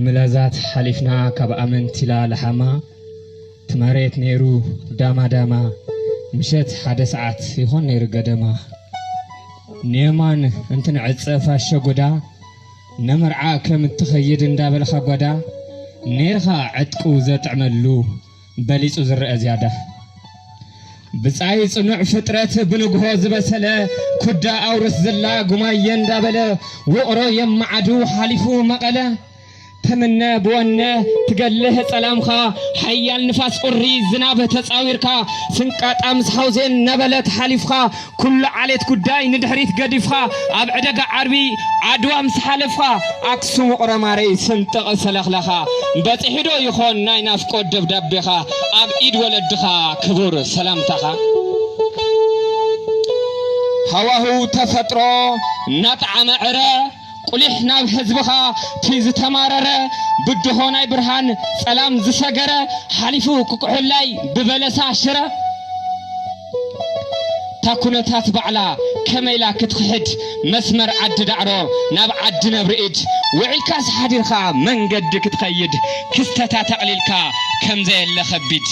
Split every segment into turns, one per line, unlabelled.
ملازات حليفنا كبأمن تلا لحما تمريت نيرو داما مشت حدا ساعات يخون نير قدما نيمان انتن عصفا الشقودا نمرعا كم تخيد اندابل خقودا نيرخا عدقو زت عملو بليسو زرق زيادة بسعي صنع فترات بنقهو زبسلا كدا أورس زلا قمايا اندابل وقرو يمعدو حالفو مقلا تمنى بوانا تقله سلامخا حيا النفاس قري زنابه تصاويركا سنقات امس حوزين نبلت حليفخا كل عليت كداي ندحريت قديفخا ابعدق عربي عدو امس حلفخا اكسو قرماري سنتق سلخلخا بتحدو يخون ناي نافقو دبدبخا اب ايد ولدخا كبر سلامتخا هواهو تفطرو نطعم عره قليحنا بحزبها تيز تمارره بدهوناي برهان سلام زشجره حليفو كوكحلاي ببلسا شره تاكونتات بعلا كميلا كتخحد مسمر عد دعرو ناب عد نبرئد وعلكاس حديرخا من قد كتخيد كستتا تقليلكا كم زي اللي خبيد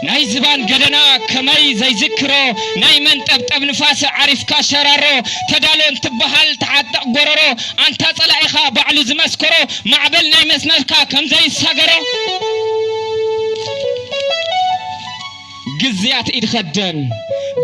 ناي زبان قدنا كماي زي ذكرو ناي من طبطب نفاس عرفكا شرارو تدالون تبحال تعطق قررو انتا طلعيخا بعلو زمسكرو معبل ناي مسنالكا كم زي الساقرو قزيات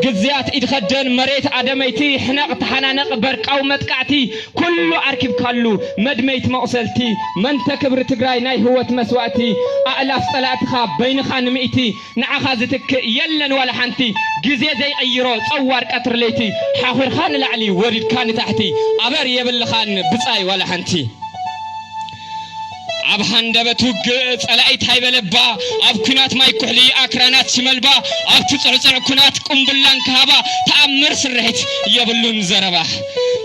قزيات إدخدن مريت عدميتي حنق تحنانق برقاو متقعتي كله أركب كالو مدميت مقصلتي من تكبر تقراي ناي هوت مسواتي أعلاف صلاتخا بينخا نمئتي نعخازتك يلن ولا حنتي قزي زي أيرو صوار قطر ليتي حاخر خان العلي ورد كان تحتي أبر يبل خان بصاي ولا حنتي أب هندبتوج على هاي بلبا أب كنات ما يكحلي أكرانات شمالبا أب تطلع كنات قنبلان كهبا تأمر سرهت يبلون زربا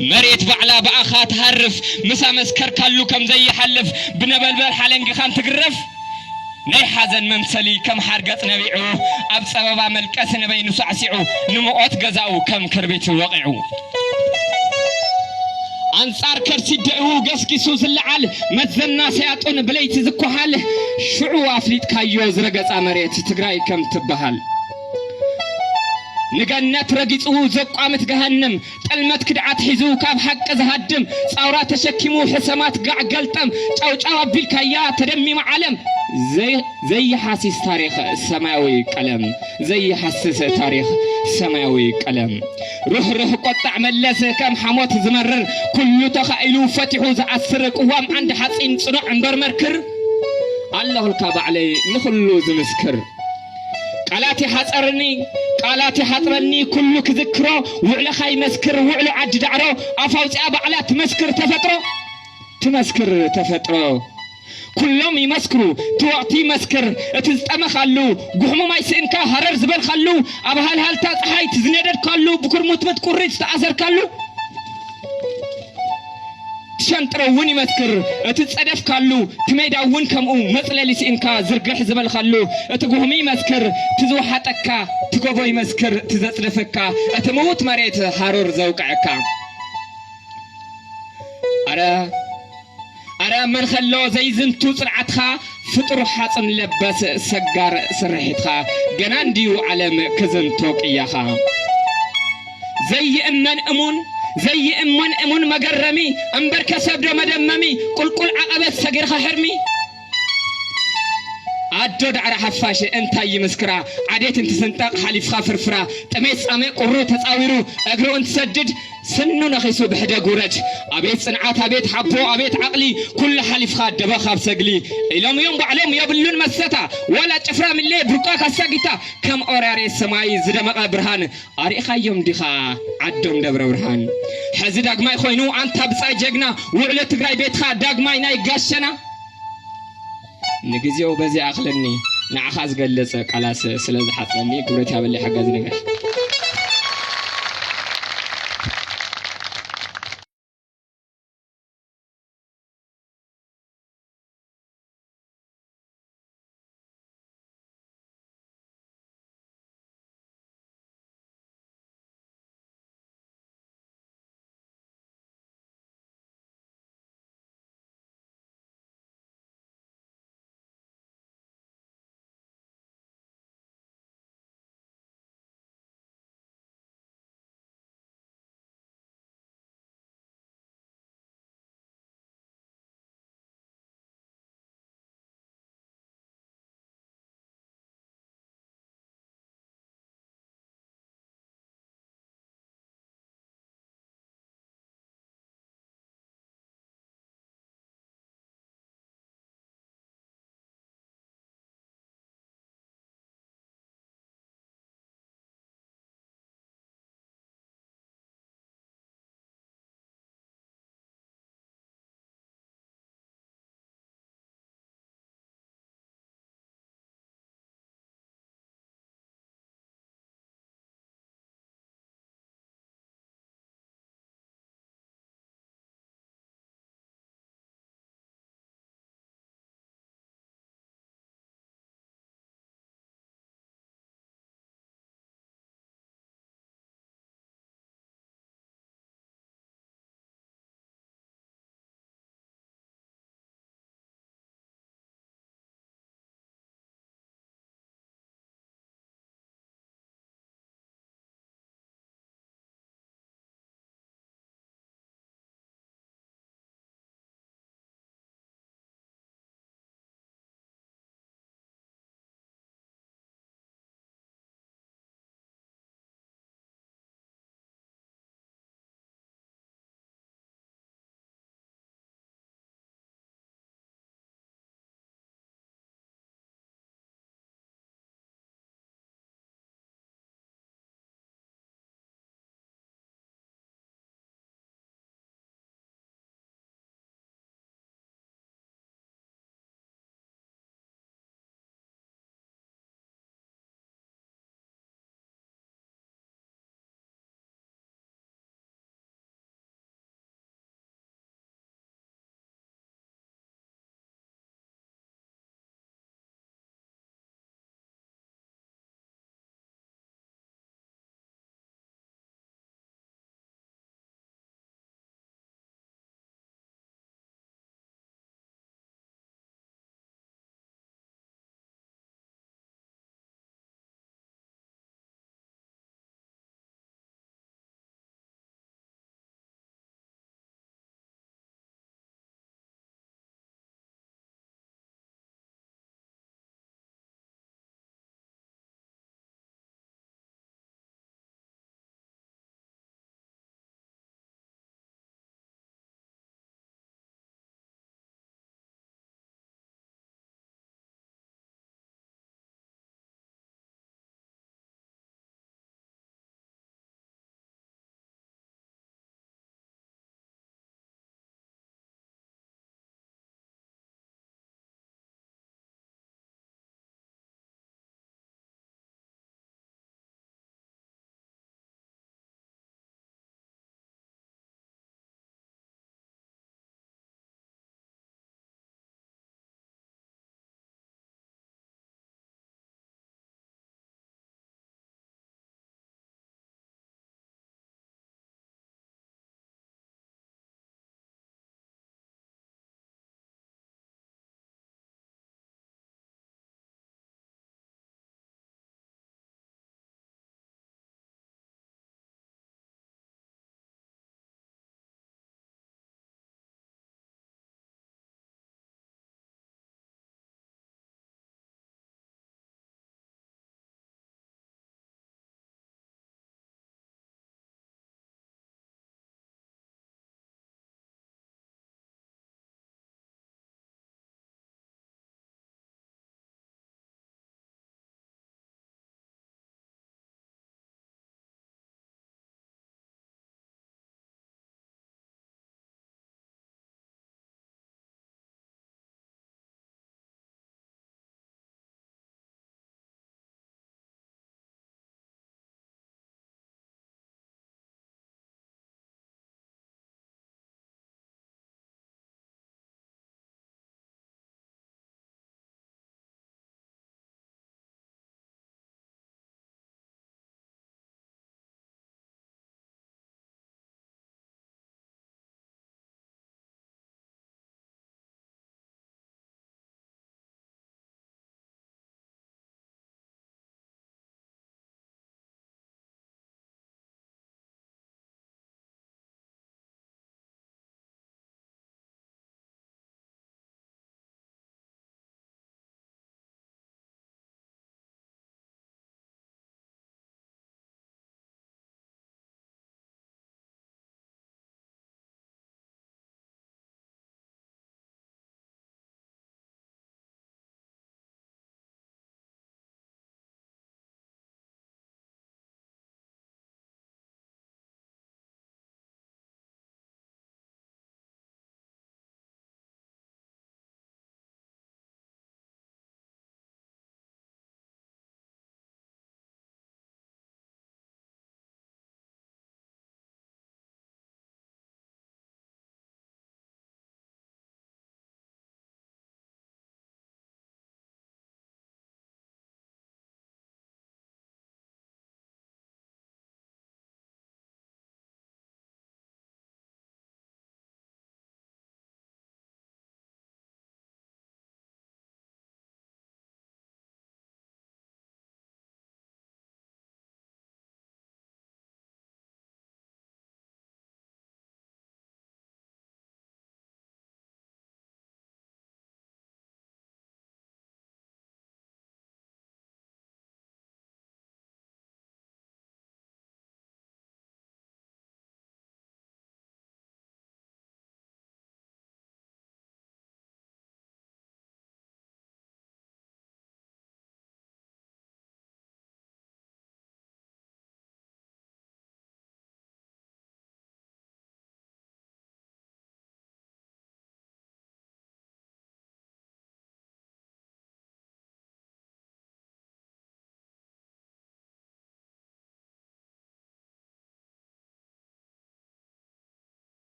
مريت بعلا بأخات هرف مسا مسكر كلو كم زي حلف بنبلبل حالنج خان تقرف ناي حزن ممثلي كم حرقت نبيعو أب سببا ملكس نبي نسعسعو نموت جزاو كم كربيت وقعو أنصار كرسي دعو قسكي سوس اللعال متزنا سياطون بليت زكو حاله شعو أفليت كايو زرقص عمريت تقراي كم تبهال نقنات رقيتو زق عمت جهنم تلمت كدعات حزو كاب حق زهدم صورات تشكيمو حسمات قاع قلتم چاو بالكايا تدمي معلم زي حاسس تاريخ السماوي قلم زي حاسس تاريخ السماوي قلم روح قطع ملس كم حموت زمرر كل تخيلو فتحو زعسر قوام عند حصين صنع عنبر مركر الله الكعب علي نخلو زمسكر قالاتي حطرني كل كذكرو وعلى خاي مسكر وعلى عد دعرو افاوص ابعلا تمسكر تفترو كلهم يمسكروا توعتي مسكر تزطمخالو غحمو ما يسئنكا هرر زبل خالو ابهال هالتا صحاي تزندد كالو بكرموت متقريت تاثر كالو شنطرون يمسكر تصدف كالو تميداون كمو مصللي سئنكا زرغح زبل خالو تغحمي مسكر تزوحاتكا تغبو يمسكر تزصدفكا اتموت مريت حرور زوقعكا أرى من خلو زي زنتو صنعتها فطر حاصن لبس سجار سرحتها جنان ديو علم كزنتوك إياها زي أمن مجرمي أمبرك سبد مدممي كل عقبت سجرها حرمي عدد على حفاش انت يمسكرا عديت انت سنتاق حليفخا فرفرا تميس امي قرو تصاويرو اقرو انت سدد سنو نخيسو بحدا قورج ابيت صنعات ابيت حبو ابيت عقلي كل حليفخا دبخا بسقلي اليوم يوم بعلم يبلون مستا ولا تفرا من لي برقاك الساقيتا كم اوراري السماي زدمق برهان اريخا يوم ديخا عدوم دبر برهان حزي داقماي خوينو انت بصاي جغنا وعلى تقراي بيتخا داقماي ناي قاشنا نجزيو بزي أخلني نعخاز قلص قلاس سلازحتني كبرت يابلي حاجة زي